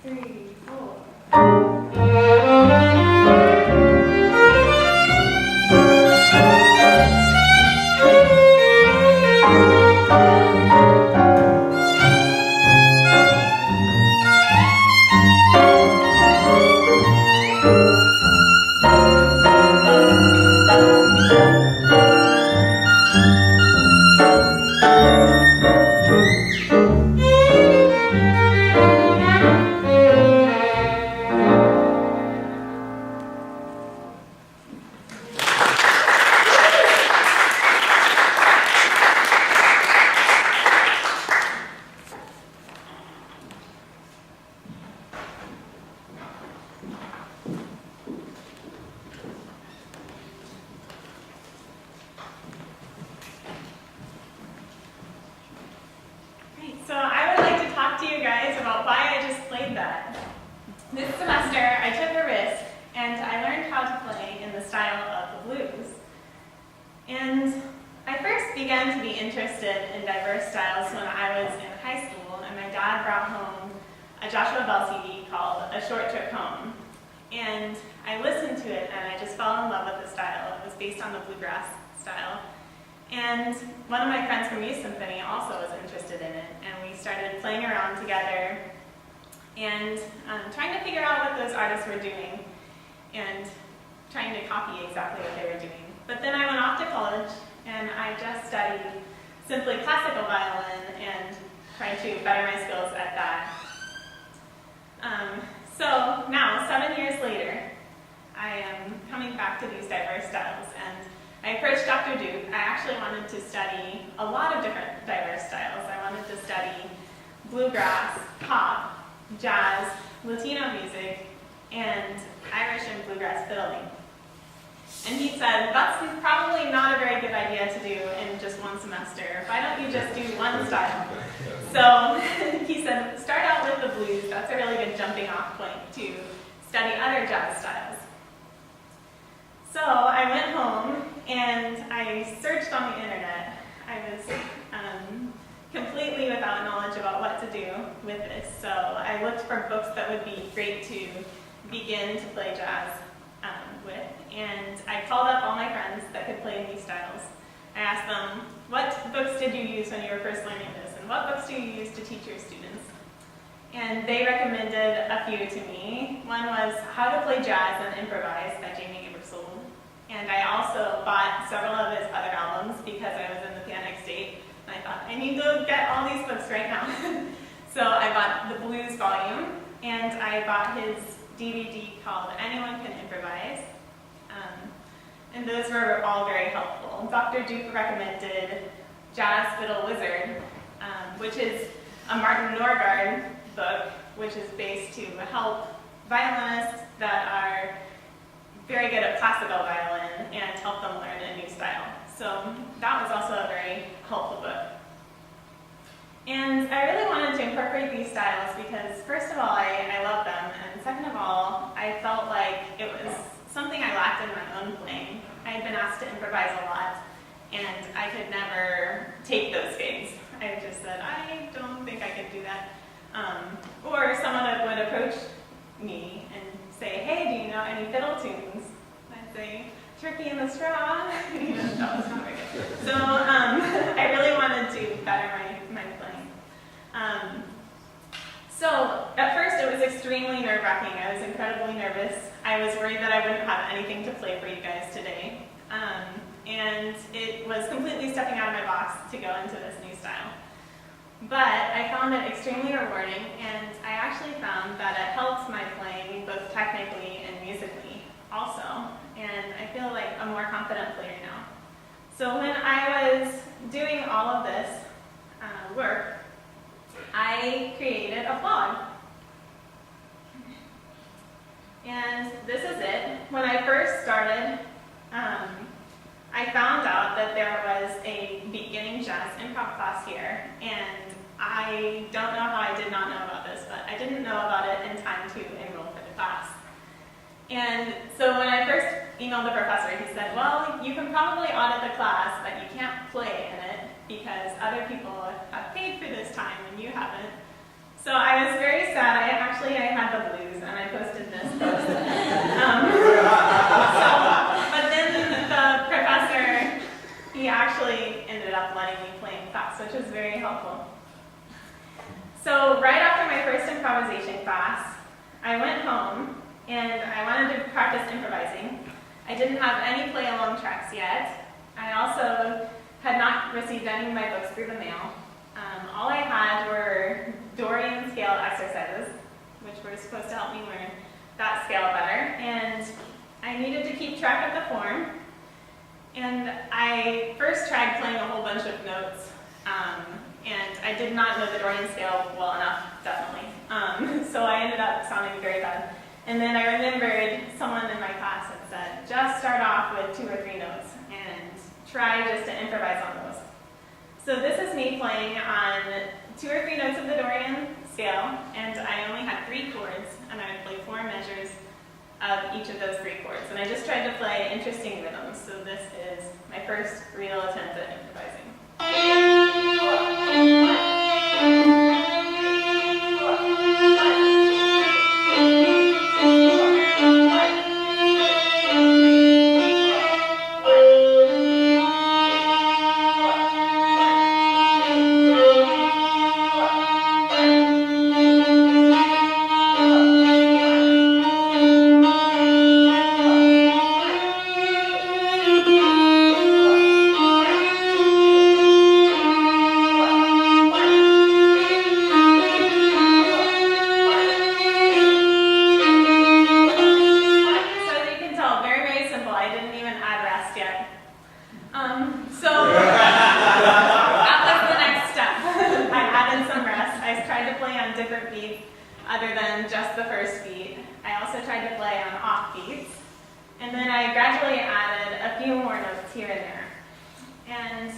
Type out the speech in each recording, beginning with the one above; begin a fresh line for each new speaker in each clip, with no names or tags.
3, 4. So I would like to talk to you guys about why I just played that. This semester, I took a risk, and I learned how to play in the style of the blues. And I first began to be interested in diverse styles when I was in high school, and my dad brought home a Joshua Bell CD called A Short Trip Home. And I listened to it, and I just fell in love with the style. It was based on the bluegrass style. And one of my friends from Youth Symphony also was interested in it, and we started playing around together and trying to figure out what those artists were doing and trying to copy exactly what they were doing. But then I went off to college, and I just studied simply classical violin and tried to better my skills at that. So now, 7 years later, I am coming back to these diverse styles, and I approached Dr. Duke. I actually wanted to study a lot of different diverse styles. I wanted to study bluegrass, pop, jazz, Latino music, and Irish and bluegrass fiddling. And he said, that's probably not a very good idea to do in just one semester. Why don't you just do one style? So he said, start out with the blues. That's a really good jumping off point to study other jazz styles. So I went home and I searched on the internet. I was completely without knowledge about what to do with this. So I looked for books that would be great to begin to play jazz with. And I called up all my friends that could play these styles. I asked them, what books did you use when you were first learning this? And what books do you use to teach your students? And they recommended a few to me. One was How to Play Jazz and Improvise by Jamie Aebersold. And I also bought several of his other albums because I was in the panic state. And I thought, I need to get all these books right now. So I bought the blues volume, and I bought his DVD called Anyone Can Improvise. And those were all very helpful. Dr. Duke recommended Jazz Fiddle Wizard, which is a Martin Norgard book, which is based to help violinists that are very good at classical violin and help them learn a new style. So that was also a very helpful book. And I really wanted to incorporate these styles because, first of all, I love them, and second of all, I felt like it was something I lacked in my own playing. I had been asked to improvise a lot, and I could never take those gigs. I just said, I don't think I could do that. Or someone would approach me and say, hey, do you know any fiddle tunes? I'd say, Turkey in the Straw. That was not very good. So I really wanted to better my playing. So at first it was extremely nerve-wracking. I was incredibly nervous. I was worried that I wouldn't have anything to play for you guys today. And it was completely stepping out of my box to go into this new style. But I found it extremely rewarding, and I actually found that it helped my playing both technically and musically also. And I feel like a more confident player now. So when I was doing all of this work, I created a blog. And this is it. When I first started, I found out that there was a beginning jazz improv class here, and I don't know how I did not know about this, but I didn't know about it in time to enroll for the class. And so when I first emailed the professor, he said, well, you can probably audit the class, but you can't play in it because other people have paid for this time and you haven't. So I was very sad. I had the blues, and I posted this post. But then the professor, he actually ended up letting me play in class, which was very helpful. So right after my first improvisation class, I went home, and I wanted to practice improvising. I didn't have any play-along tracks yet. I also had not received any of my books through the mail. All I had were Dorian scale exercises, which were supposed to help me learn that scale better, and I needed to keep track of the form. And I first tried playing a whole bunch of notes, and I did not know the Dorian scale well enough, definitely. So I ended up sounding very bad. And then I remembered someone in my class had said, just start off with 2 or 3 notes and try just to improvise on those. So this is me playing on 2 or 3 notes of the Dorian scale, and I only had 3 chords, and I would play 4 measures of each of those 3 chords. And I just tried to play interesting rhythms, so this is my first real attempt at improvising. Other than just the first beat. I also tried to play on off beats, and then I gradually added a few more notes here and there. And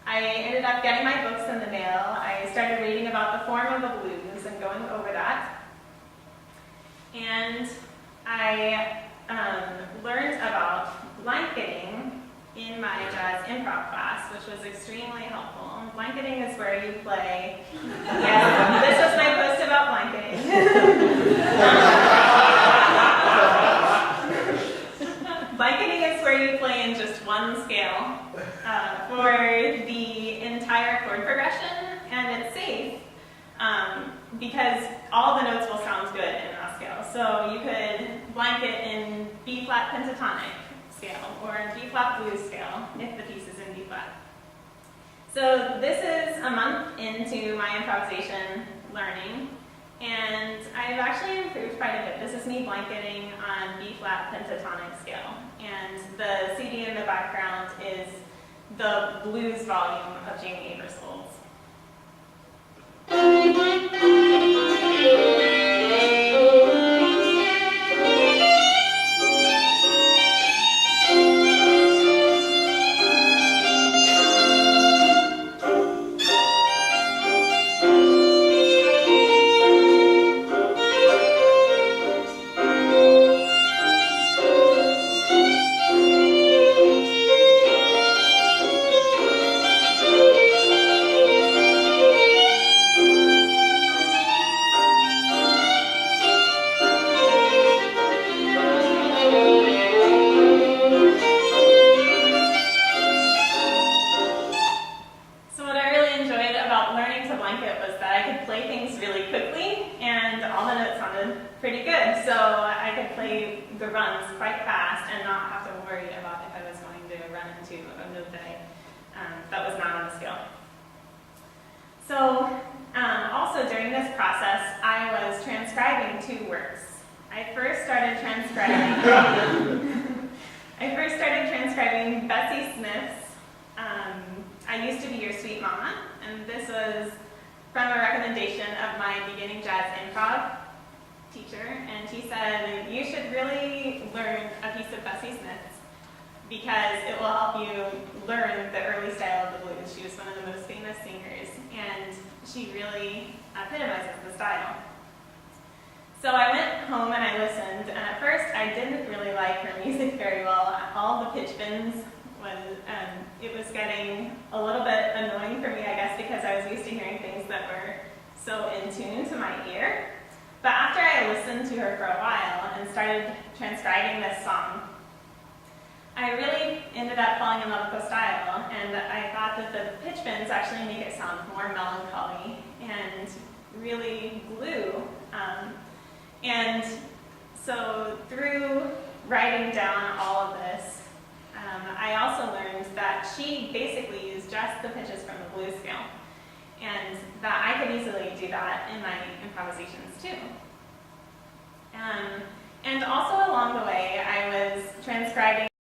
I ended up getting my books in the mail. I started reading about the form of the blues and going over that. And I learned about blanketing in my jazz improv class, which was extremely helpful. Blanketing is where you play, yes, this was my post about blanketing. Blanketing is where you play in just one scale for the entire chord progression, and it's safe because all the notes will sound good in that scale. So you could blanket in B-flat pentatonic scale or B-flat blues scale if the piece is in B-flat. So this is a month into my improvisation learning, and I've actually improved quite a bit. This is me blanketing on B-flat pentatonic scale, and the CD in the background is the blues volume of Jamie Aebersold's. Pretty good, so I could play the runs quite fast and not have to worry about if I was going to run into a note that was not on the scale. So also during this process, I was transcribing 2 works. I first started transcribing Bessie Smith's I Used to Be Your Sweet Mama, and this was from a recommendation of my beginning jazz improv teacher, and she said, you should really learn a piece of Bessie Smith's because it will help you learn the early style of the blues. She was one of the most famous singers, and she really epitomizes the style. So I went home and I listened, and at first I didn't really like her music very well. All the pitch bends it was getting a little bit annoying for me, I guess, because I was used to hearing things that were so in tune to my ear. But after I her for a while and started transcribing this song, I really ended up falling in love with the style, and I thought that the pitch bends actually make it sound more melancholy and really blue. And so through writing down all of this, I also learned that she basically used just the pitches from the blues scale, and that I could easily do that in my improvisations too. And also along the way, I was transcribing